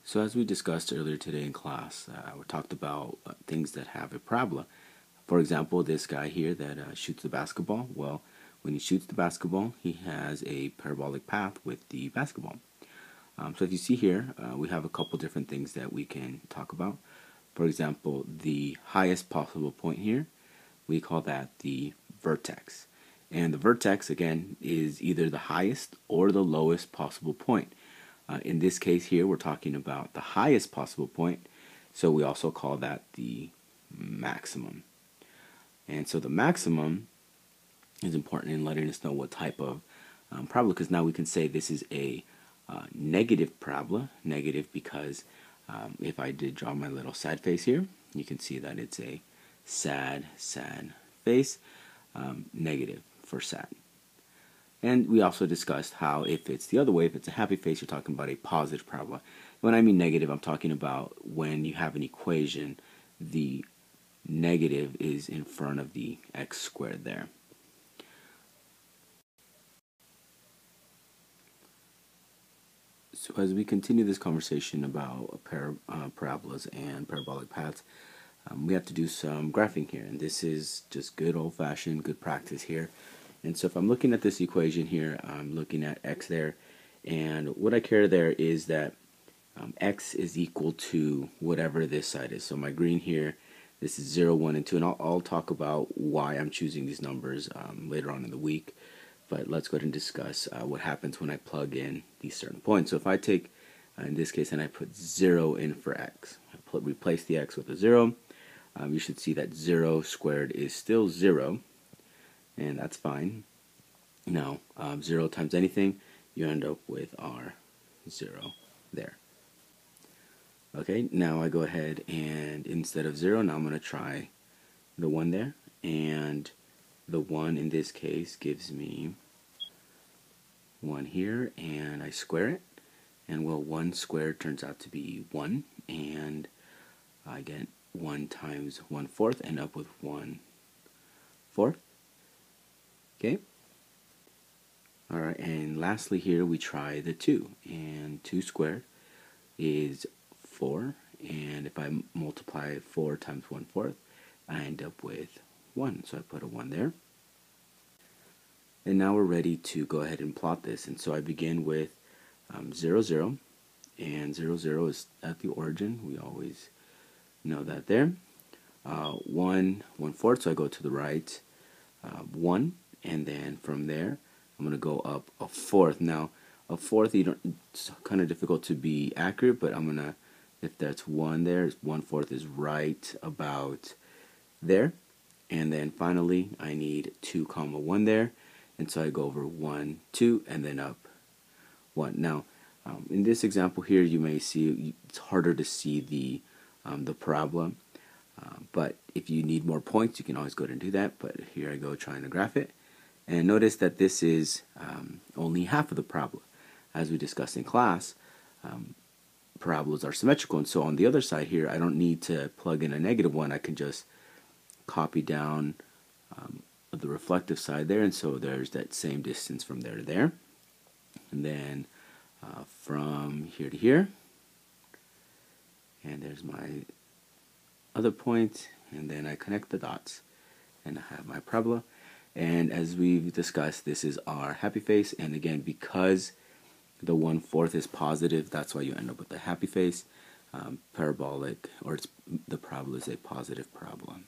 So as we discussed earlier today in class, we talked about things that have a parabola. For example, this guy here that shoots the basketball. Well, when he shoots the basketball, he has a parabolic path with the basketball. So if you see here, we have a couple different things that we can talk about. For example, the highest possible point here, we call that the vertex. And the vertex, again, is either the highest or the lowest possible point. In this case here, we're talking about the highest possible point, so we also call that the maximum. And so the maximum is important in letting us know what type of parabola, because now we can say this is a negative parabola. Negative because if I did draw my little sad face here, you can see that it's a sad face, negative for sad. And we also discussed how if it's the other way, if it's a happy face, you're talking about a positive parabola. When I mean negative, I'm talking about when you have an equation, the negative is in front of the x squared there. So as we continue this conversation about parabolas and parabolic paths, we have to do some graphing here. And this is just good old-fashioned, good practice here. And so if I'm looking at this equation here, I'm looking at x there, and what I care there is that x is equal to whatever this side is. So my green here, this is 0, 1, and 2, and I'll talk about why I'm choosing these numbers later on in the week. But let's go ahead and discuss what happens when I plug in these certain points. So if I take, in this case, and I put 0 in for x, replace the x with a 0, you should see that 0 squared is still 0. And that's fine. Now, 0 times anything, you end up with our 0 there. Okay, now I go ahead and instead of 0, now I'm going to try the 1 there. And the 1 in this case gives me 1 here, and I square it. And well, 1 squared turns out to be 1. And I get 1 times 1/4, end up with 1/4. Okay. All right, and lastly here we try the 2, and 2 squared is 4, and if I multiply 4 times 1/4, I end up with 1, so I put a 1 there. And now we're ready to go ahead and plot this, and so I begin with 0, 0, and 0, 0 is at the origin. We always know that there. 1, 1/4, so I go to the right, 1. And then from there, I'm going to go up a 4th. Now, a 4th, it's kind of difficult to be accurate, but I'm going to, if that's 1 there, 1/4 is right about there. And then finally, I need 2, 1 there. And so I go over 1, 2, and then up 1. Now, in this example here, you may see it's harder to see the parabola. But if you need more points, you can always go ahead and do that. But here I go trying to graph it. And notice that this is only half of the parabola. As we discussed in class, parabolas are symmetrical. And so on the other side here, I don't need to plug in a -1. I can just copy down the reflective side there. And so there's that same distance from there to there. And then from here to here. And there's my other point. And then I connect the dots. And I have my parabola. And as we've discussed, this is our happy face. And again, because the 1/4 is positive, that's why you end up with the happy face. Parabolic, or the parabola is a positive parabola.